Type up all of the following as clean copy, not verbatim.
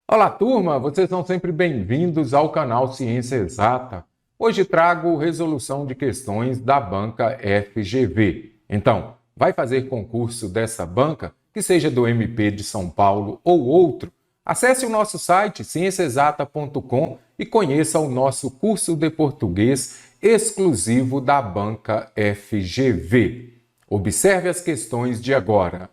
Olá, turma! Vocês são sempre bem-vindos ao canal Ciência Exata. Hoje trago resolução de questões da banca FGV. Então, vai fazer concurso dessa banca, que seja do MP de São Paulo ou outro? Acesse o nosso site cienciaexata.com e conheça o nosso curso de português exclusivo da banca FGV. Observe as questões de agora.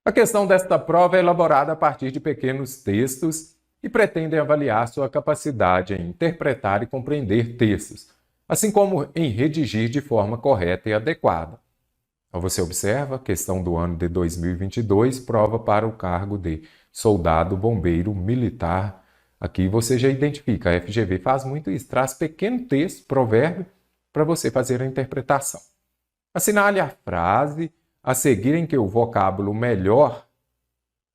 A questão desta prova é elaborada a partir de pequenos textos e pretendem avaliar sua capacidade em interpretar e compreender textos, assim como em redigir de forma correta e adequada. Então você observa, questão do ano de 2022, prova para o cargo de soldado, bombeiro, militar. Aqui você já identifica, a FGV faz muito isso, traz pequeno texto, provérbio, para você fazer a interpretação. Assinale a frase a seguir em que o vocábulo melhor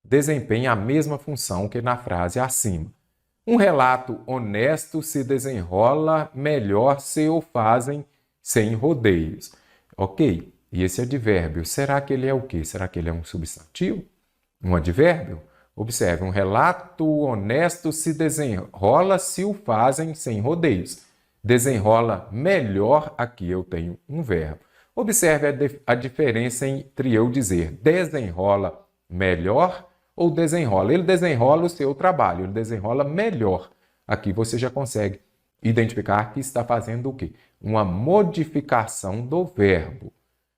desempenha a mesma função que na frase acima. Um relato honesto se desenrola melhor se o fazem sem rodeios. Ok, e esse advérbio, será que ele é o quê? Será que ele é um substantivo? Um advérbio? Observe, um relato honesto se desenrola se o fazem sem rodeios. Desenrola melhor, aqui eu tenho um verbo. Observe a diferença entre eu dizer desenrola melhor ou desenrola. Ele desenrola o seu trabalho, ele desenrola melhor. Aqui você já consegue identificar que está fazendo o quê? Uma modificação do verbo.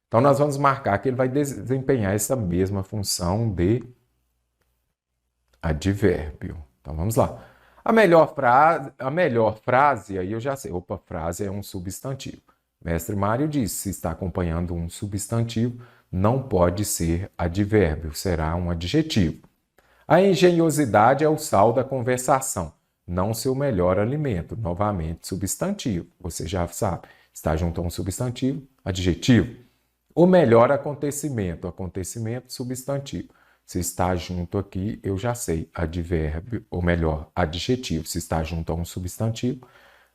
Então, nós vamos marcar que ele vai desempenhar essa mesma função de advérbio. Então, vamos lá. A melhor frase, aí eu já sei. Opa, frase é um substantivo. Mestre Mário disse, se está acompanhando um substantivo, não pode ser advérbio, será um adjetivo. A engenhosidade é o sal da conversação, não seu melhor alimento. Novamente, substantivo. Você já sabe, está junto a um substantivo, adjetivo. O melhor acontecimento, acontecimento, substantivo. Se está junto aqui, eu já sei, advérbio, ou melhor, adjetivo. Se está junto a um substantivo,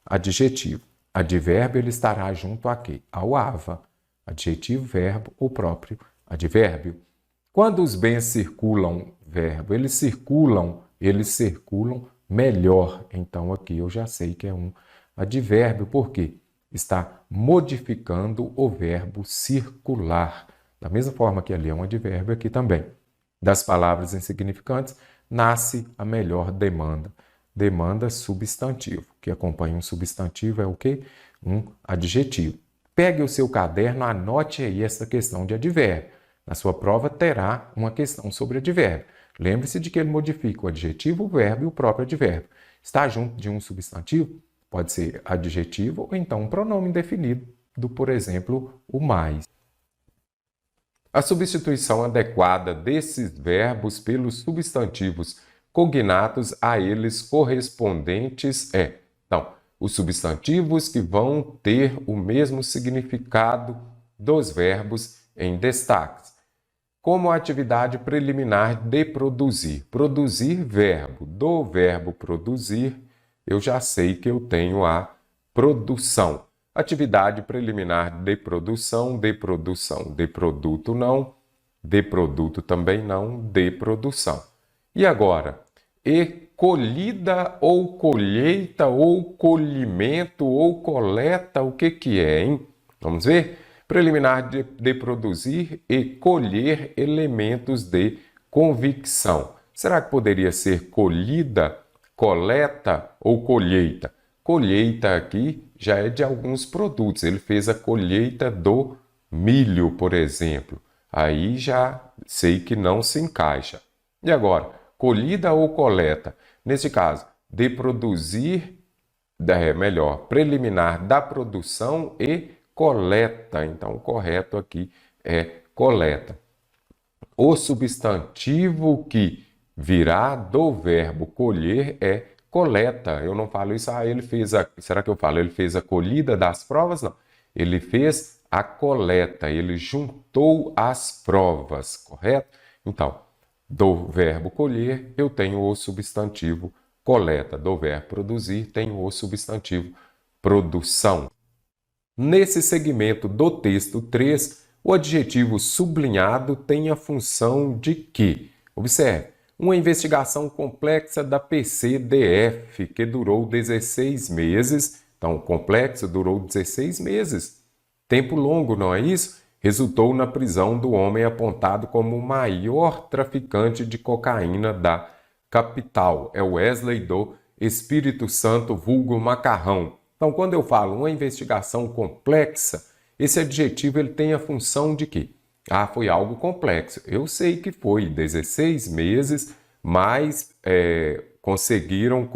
adjetivo. Advérbio, ele estará junto a quê? Ao ava. Adjetivo, verbo, o próprio advérbio. Quando os bens circulam, verbo, eles circulam melhor. Então, aqui eu já sei que é um advérbio. Por quê? Está modificando o verbo circular. Da mesma forma que ali é um advérbio, aqui também. Das palavras insignificantes, nasce a melhor demanda. Demanda substantivo. O que acompanha um substantivo é o quê? Um adjetivo. Pegue o seu caderno, anote aí essa questão de advérbio. Na sua prova terá uma questão sobre advérbio. Lembre-se de que ele modifica o adjetivo, o verbo e o próprio advérbio. Está junto de um substantivo? Pode ser adjetivo ou então um pronome indefinido, por exemplo, o mais. A substituição adequada desses verbos pelos substantivos cognatos a eles correspondentes é, então, os substantivos que vão ter o mesmo significado dos verbos em destaques. Como a atividade preliminar de produzir. Produzir verbo. Do verbo produzir, eu já sei que eu tenho a produção. Atividade preliminar de produção. De produto não, de produto também não, de produção. E agora, e colhida ou colheita ou colhimento ou coleta, o que é, hein? Vamos ver? Preliminar de produzir e colher elementos de convicção. Será que poderia ser colhida, coleta ou colheita? Colheita aqui já é de alguns produtos. Ele fez a colheita do milho, por exemplo. Aí já sei que não se encaixa. E agora, colhida ou coleta? Neste caso, de produzir, preliminar da produção e coleta. Então, o correto aqui é coleta. O substantivo que virá do verbo colher é coleta. Eu não falo isso, ele fez a... Será que eu falo? Ele fez a colhida das provas? Não. Ele fez a coleta, ele juntou as provas, correto? Então, do verbo colher, eu tenho o substantivo coleta. Do verbo produzir, tenho o substantivo produção. Nesse segmento do texto 3, o adjetivo sublinhado tem a função de quê? Observe, uma investigação complexa da PCDF, que durou 16 meses. Então, o complexo durou 16 meses. Tempo longo, não é isso? Resultou na prisão do homem apontado como o maior traficante de cocaína da capital. É Wesley do Espírito Santo, vulgo Macarrão. Então, quando eu falo uma investigação complexa, esse adjetivo ele tem a função de quê? Foi algo complexo. Eu sei que foi 16 meses, mas conseguiram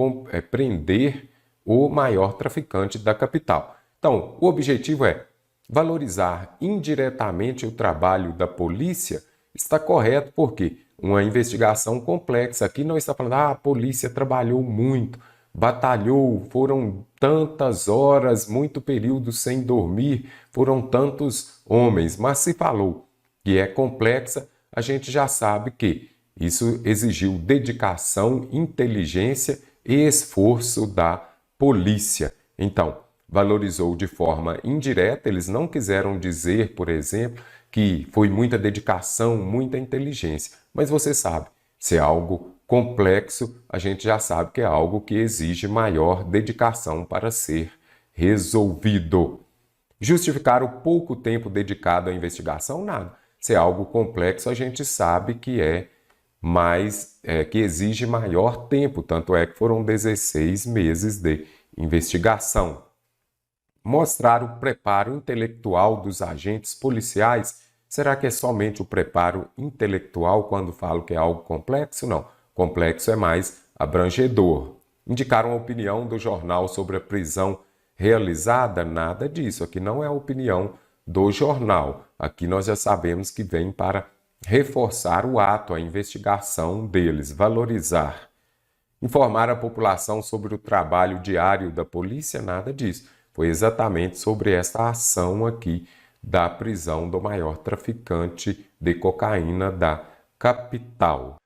prender o maior traficante da capital. Então, o objetivo é valorizar indiretamente o trabalho da polícia. Está correto porque uma investigação complexa. Aqui não está falando, a polícia trabalhou muito, batalhou, foram tantas horas, muito período sem dormir, foram tantos homens. Mas se falou que é complexa, a gente já sabe que isso exigiu dedicação, inteligência e esforço da polícia. Então, valorizou de forma indireta, eles não quiseram dizer, por exemplo, que foi muita dedicação, muita inteligência. Mas você sabe, se é algo complexo, a gente já sabe que é algo que exige maior dedicação para ser resolvido. Justificar o pouco tempo dedicado à investigação? Nada. Se é algo complexo, a gente sabe que que exige maior tempo, tanto é que foram 16 meses de investigação. Mostrar o preparo intelectual dos agentes policiais. Será que é somente o preparo intelectual quando falo que é algo complexo? Não. Complexo é mais abrangedor. Indicar uma opinião do jornal sobre a prisão realizada? Nada disso. Aqui não é a opinião do jornal. Aqui nós já sabemos que vem para reforçar o ato, a investigação deles, valorizar. Informar a população sobre o trabalho diário da polícia? Nada disso. Foi exatamente sobre esta ação aqui da prisão do maior traficante de cocaína da capital.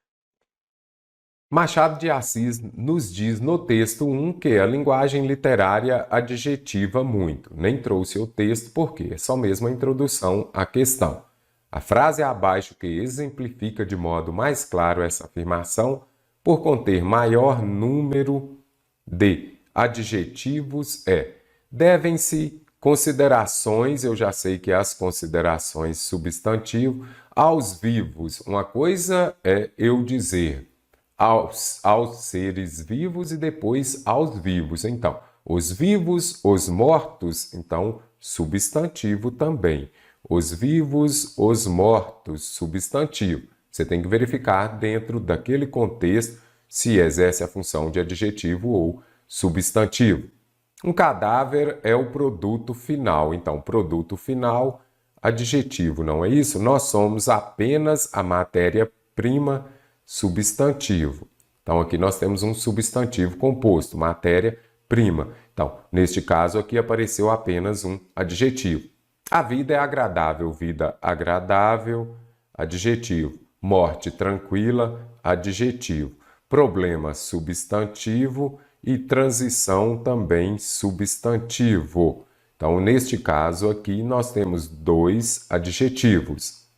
Machado de Assis nos diz no texto 1 que a linguagem literária adjetiva muito. Nem trouxe o texto porque é só mesmo a introdução à questão. A frase abaixo que exemplifica de modo mais claro essa afirmação, por conter maior número de adjetivos, devem-se considerações, eu já sei que as considerações substantivo, aos vivos. Uma coisa é eu dizer aos seres vivos e depois aos vivos. Então, os vivos, os mortos, então, substantivo também. Os vivos, os mortos, substantivo. Você tem que verificar dentro daquele contexto se exerce a função de adjetivo ou substantivo. Um cadáver é o produto final. Então, produto final, adjetivo, não é isso? Nós somos apenas a matéria-prima, substantivo. Então, aqui nós temos um substantivo composto, matéria-prima. Então, neste caso aqui apareceu apenas um adjetivo. A vida é agradável, vida agradável, adjetivo. Morte tranquila, adjetivo. Problema, substantivo. E transição também substantivo. Então, neste caso aqui, nós temos dois adjetivos.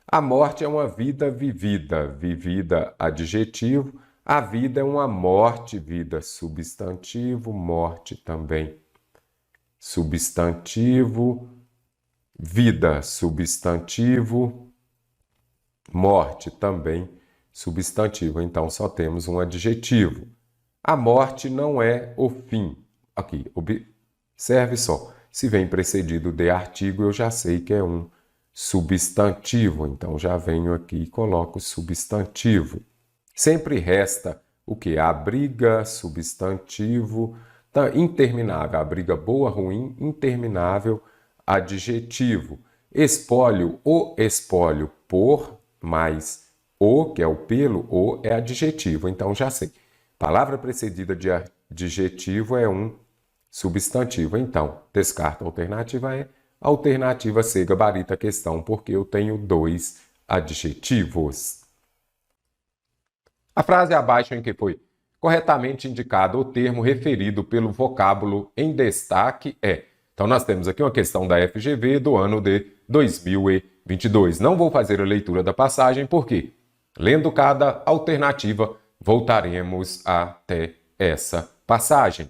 A morte é uma vida vivida, vivida adjetivo. A vida é uma morte, vida substantivo, morte também substantivo. Vida substantivo, morte também substantivo. Então, só temos um adjetivo. A morte não é o fim. Aqui, observe só. Se vem precedido de artigo, eu já sei que é um substantivo. Então, já venho aqui e coloco substantivo. Sempre resta o que? A briga, substantivo. Tá, interminável. A briga boa, ruim, interminável, adjetivo. Espólio, o espólio por, mais o, que é o pelo, o é adjetivo. Então, já sei. Palavra precedida de adjetivo é um substantivo. Então, descarta a alternativa E. A alternativa C gabarita a questão, porque eu tenho dois adjetivos. A frase abaixo em que foi corretamente indicado o termo referido pelo vocábulo em destaque é. Então, nós temos aqui uma questão da FGV do ano de 2022. Não vou fazer a leitura da passagem, porque, lendo cada alternativa, voltaremos até essa passagem.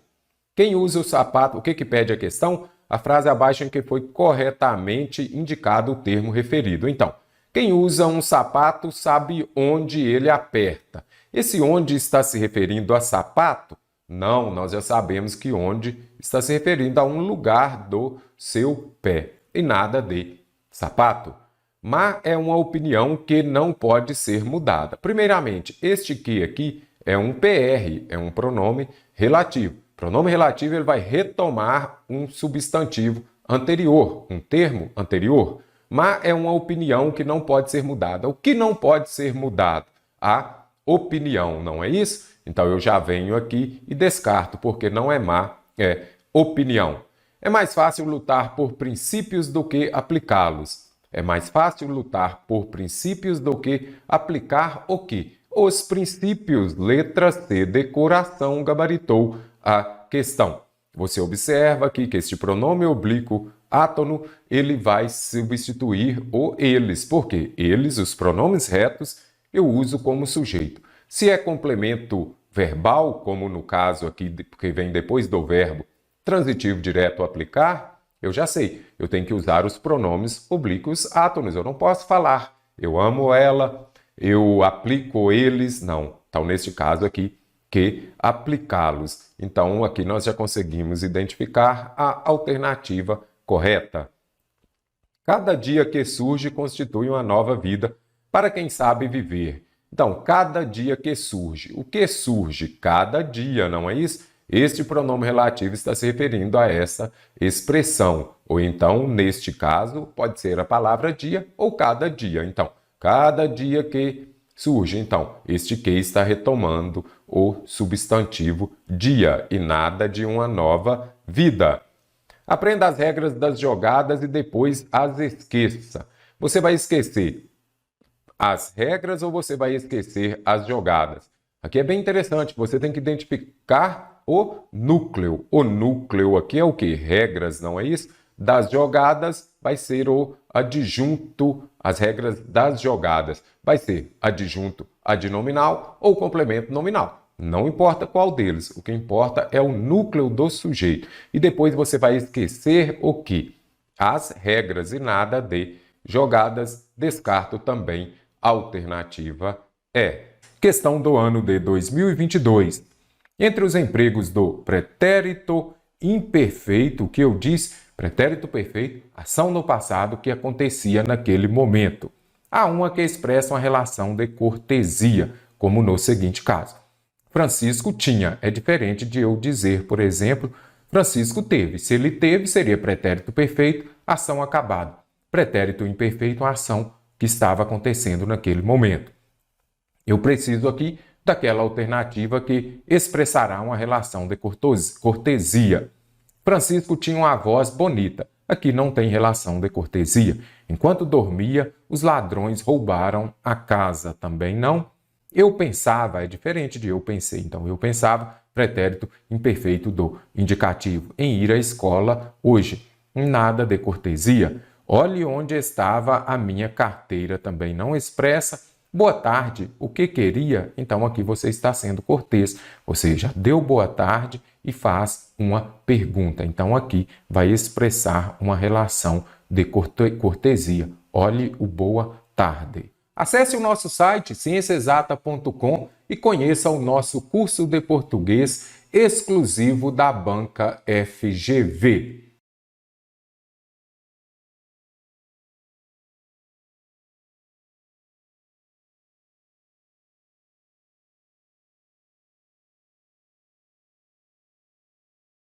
Quem usa o sapato, o que pede a questão? A frase abaixo em que foi corretamente indicado o termo referido. Então, quem usa um sapato sabe onde ele aperta. Esse onde está se referindo a sapato? Não, nós já sabemos que onde está se referindo a um lugar do seu pé e nada de sapato. Mas é uma opinião que não pode ser mudada. Primeiramente, este que aqui é um PR, é um pronome relativo. Pronome relativo ele vai retomar um substantivo anterior, um termo anterior. Mas é uma opinião que não pode ser mudada. O que não pode ser mudado? A opinião, não é isso? Então eu já venho aqui e descarto, porque não é má, é opinião. É mais fácil lutar por princípios do que aplicá-los. É mais fácil lutar por princípios do que aplicar o quê? Os princípios. Letra C, decoração, gabaritou a questão. Você observa aqui que este pronome oblíquo átono, ele vai substituir o eles. Por quê? Eles, os pronomes retos, eu uso como sujeito. Se é complemento verbal, como no caso aqui, que vem depois do verbo transitivo direto aplicar, eu já sei, eu tenho que usar os pronomes oblíquos átonos. Eu não posso falar, eu amo ela, eu aplico eles, não. Então, neste caso aqui, que aplicá-los. Então, aqui nós já conseguimos identificar a alternativa correta. Cada dia que surge constitui uma nova vida para quem sabe viver. Então, cada dia que surge. O que surge? Cada dia, não é isso? Este pronome relativo está se referindo a essa expressão. Ou então, neste caso, pode ser a palavra dia ou cada dia. Então, cada dia que surge. Então, este que está retomando o substantivo dia e nada de uma nova vida. Aprenda as regras das jogadas e depois as esqueça. Você vai esquecer as regras ou você vai esquecer as jogadas? Aqui é bem interessante, você tem que identificar o núcleo. O núcleo aqui é o quê? Regras, não é isso? Das jogadas vai ser o adjunto, as regras das jogadas. Vai ser adjunto adnominal ou complemento nominal. Não importa qual deles, o que importa é o núcleo do sujeito. E depois você vai esquecer o quê? As regras e nada de jogadas, descarto também. Alternativa é. Questão do ano de 2022. Entre os empregos do pretérito imperfeito, que eu disse, pretérito perfeito, ação no passado que acontecia naquele momento. Há uma que expressa uma relação de cortesia, como no seguinte caso. Francisco tinha, é diferente de eu dizer, por exemplo, Francisco teve. Se ele teve, seria pretérito perfeito, ação acabada. Pretérito imperfeito, uma ação que estava acontecendo naquele momento. Eu preciso aqui daquela alternativa que expressará uma relação de cortesia. Francisco tinha uma voz bonita. Aqui não tem relação de cortesia. Enquanto dormia, os ladrões roubaram a casa. Também não. Eu pensava, é diferente de eu pensei. Então, eu pensava, pretérito imperfeito do indicativo. Em ir à escola hoje. Nada de cortesia. Olhe onde estava a minha carteira, também não expressa. Boa tarde, o que queria? Então aqui você está sendo cortês. Você já deu boa tarde e faz uma pergunta. Então aqui vai expressar uma relação de cortesia. Olhe o boa tarde. Acesse o nosso site cienciaexata.com e conheça o nosso curso de português exclusivo da Banca FGV.